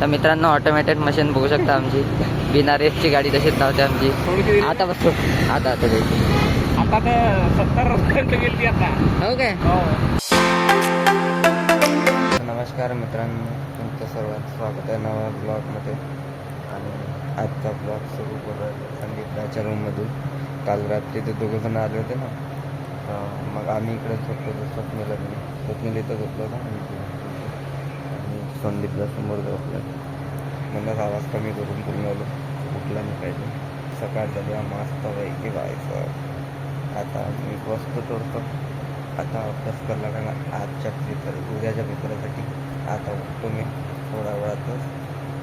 तर मित्रांनो automated machine बघू शकता आमची बिना रेसची गाडी तशीच धावते आमची. आता बसतो आता आता आता 70 पर्यंत गेली आता. हो काय. हो. नमस्कार मित्रांनो, तुमचं सर्वांचं स्वागत आहे नवा ब्लॉगमध्ये. आणि आजचा ब्लॉग सुरू करू संगीताच्या रूममधून. काल रात्री ते दोघंजण आले होते ना, मग आम्ही इकडे झोपलो होतो. स्वप्नीला इथं झोपलो होतो आणि संदीपला समोर झोपलं. मला आवाज कमी करून बोलून आलो, उठला नाही पाहिजे. सकाळ झाली मस्त पैकी व्हायचं. आता मी वस्तू तोडतो. आता अभ्यास करायला लागला आजच्या पेपर उद्याच्या पेपरासाठी. आता उठतो मी थोड्या वेळातच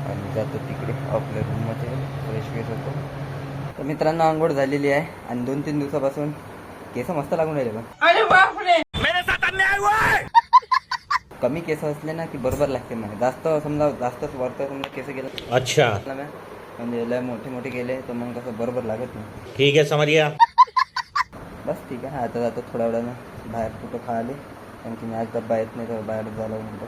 आणि जातो तिकडे आपल्या रूममध्ये, फ्रेश वेश होतो. तर मित्रांनो आंघोळ झालेली आहे आणि 2-3 दिवसापासून केस मस्त लागून राहिले. पण अरे बापरे, मेरे साथ अन्याय हुआ है. कमी केस असले ना की बरोबर लागते. मला जास्त वरत समजा केस गेलं अच्छा, म्हणजे लय मोठे गेले तर मग कसं बरोबर लागत नाही. ठीक आहे, समझ गया. बस ठीक आहे. आता जातो थोड्या वेळानं बाहेर कुठं खायला, कारण की मी आज डब्बा येत नाही तर बाहेर जायला म्हणतो.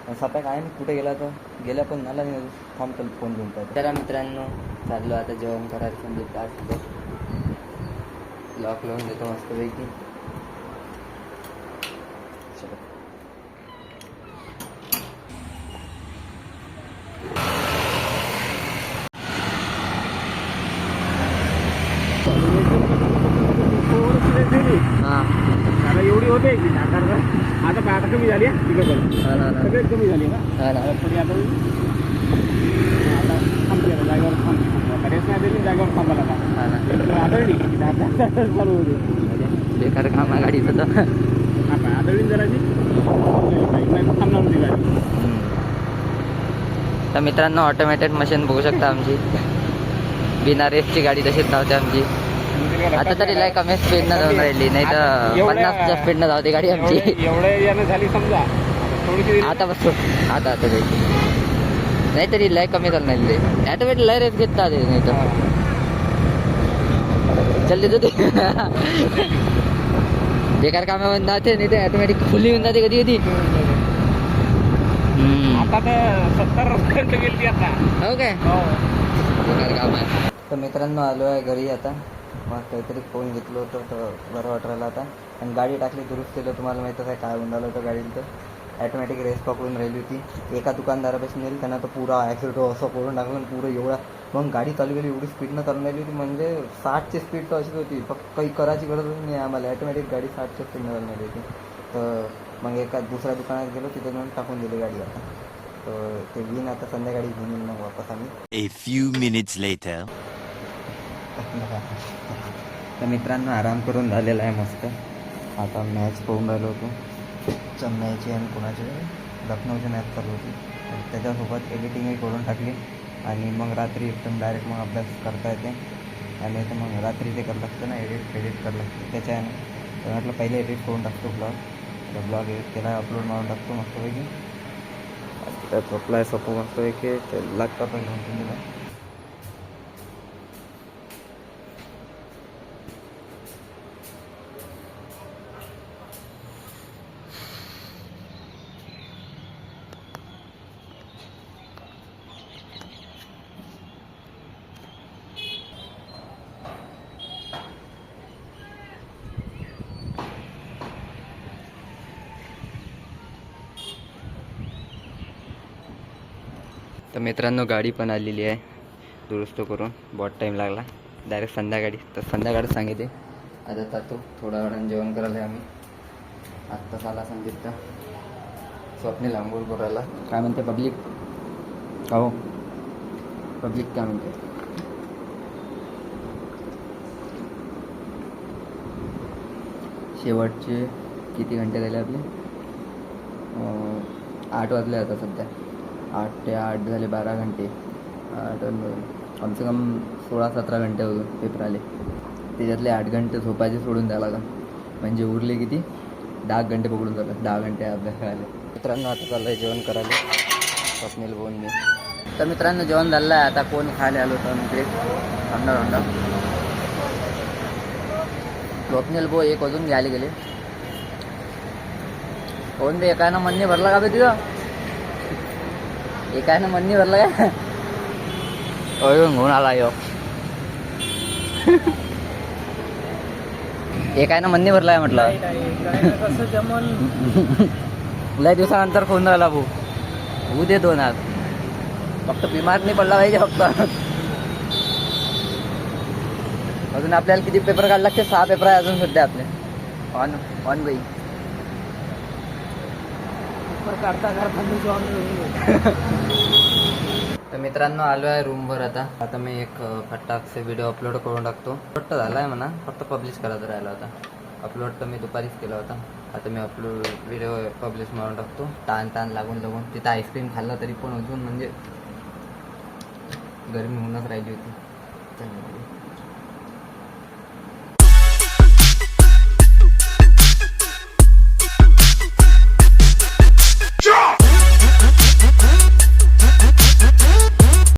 पण सध्या काय नाही, कुठे गेला तर गेला पण मला नाही. थांबतो फोन घेऊन पाहिजे. चला मित्रांनो, चाललो आता जेवण करायला. संदीप आज लॉक लावून देतो मस्तपैकी. हां आता एवढी होते की आता कमी झाली आहे. सगळेच कमी झाली ना. थोडी आता थांबली, जागेवर थांबली. रेस नाही दिली, जागेवर थांबायला का आदळली चालू होते. बेकार काम आहे गाडीचं तर. आदळली जराची थांबणार होती गाडी. तर मित्रांनो ऑटोमॅटेड मशीन बघू शकता आमची बिना रेसची गाडी तशीच धावते आमची. आता तरी लय कमी स्पीडनं जाऊन राहिली, नाही तर 50च्या स्पीडनं धावते गाडी आमची. एवढ्या यानं झाली समजा थोडीशी. आता बसतो आता नाही तरी लय कमी चालून राहिली. ऑटोमॅटिक लय रेस घेत जाते, नाही तर जल्दी जाते. बेकार कामामध्ये जाते, नाही तर ऑटोमॅटिक फुली होऊन जाते कधी कधी. आता 70 पर्यंत गेली आता. हो काय. हो. बेकार काम आहे. तर मित्रांनो आलो आहे घरी आता. मग काहीतरी फोन घेतलं होतं तर बरं वाटत राहिलं आता. आणि गाडी टाकली, दुरुस्त केलं. तुम्हाला माहीतच आहे काय होऊन झालं होतं गाडीला. तर ॲटोमॅटिक रेस पकडून राहिली होती. एका दुकानदारापासून नेली त्यांना, तर पुरा ॲक्सिडेंट असं करून टाकलं पुरं एवढा. मग गाडी चालू केली, एवढी स्पीडनं चालून राहिली होती, म्हणजे 60ची स्पीड तर अशीच होती. फक्त काही करायची गरजच नाही आम्हाला. ॲटोमॅटिक गाडी 60च्या स्पीडनं चालून राहिली होती. तर मग एका दुसऱ्या दुकानात गेलो, तिथे नेऊन टाकून दिली गाडी. आता तर ते घेईन आता संध्याकाळी घेऊन येईल मग वापस आम्ही. A few minutes later. तर मित्रांनो आराम करून झालेला आहे मस्त. आता मॅच पाहून राहिलो होतो. चेन्नईची आणि कोणाची लखनौची मॅच चालू होती. आणि त्याच्यासोबत एडिटिंगही करून टाकली. आणि मग रात्री एकदम डायरेक्ट मग अभ्यास करता येते. आणि तर मग रात्री ते करावं लागतं ना, एडिट करावं लागतं त्याच्याने. तर म्हटलं पहिले एडिट करून टाकतो ब्लॉग एडिट केला, अपलोड मारून टाकतो मस्तपैकी. त्यात अप्लाय सोपं मस्तपैकी ते लागतं पण घेऊन दिला. तर मित्रांनो गाडी पण आलेली आहे दुरुस्त करून. बहुत टाईम लागला, डायरेक्ट संध्याकाळी. तर संध्याकाळी सांगितले. आता जातो थोड्या वेळानं जेवण करायला आम्ही. आत्ताच आला संदीपचा. स्वप्नील आंघोळ करायला. काय म्हणते पब्लिक? हो पब्लिक काय म्हणते? शेवटचे किती घंटे झाले आपले? 8 वाजले आता सध्या. 8 ते 8 झाले 12 घंटे. 8 कम से कम 16-17 घंटे होते पेपर आले. त्याच्यातले 8 घंटे झोपायचे सोडून द्यायला लागला. म्हणजे उरले किती? 10 घंटे पकडून झालं. 10 घंटे अभ्यास करायला. मित्रांनो आता चाललं आहे जेवण करायला. स्वप्नील बोन मी. तर मित्रांनो जेवण झालं आहे. आता कोण खायला आलो होतं इकडे अंडा. स्वप्नील बो एक अजून घ्यायला गेले. कोण बे एकानं मन नाही भरला का बे तिथं? हे काय ना मन नाही भरलं काय होऊन आला यो हे काय ना मन नाही भरलाय म्हटलं लय दिवसानंतर फोन राहिला भाऊ होऊ दे 2 आज फक्त बिमार नाही पडला पाहिजे फक्त अजून आपल्याला किती पेपर काढला लागते 6 पेपर आहे अजून सध्या आपले ऑन बाई काढता तर मित्रांनो आलो आहे रूमवर आता मी एक फटाकसे व्हिडिओ अपलोड करून टाकतो फक्त झाला आहे म्हणा फक्त पब्लिश करायचा राहिला होता अपलोड तर मी दुपारीच केला होता आता मी व्हिडिओ पब्लिश मारून टाकतो ताण लागून तिथं आईस्क्रीम खाल्लं तरी पण अजून म्हणजे गरमी होऊनच राहिली होती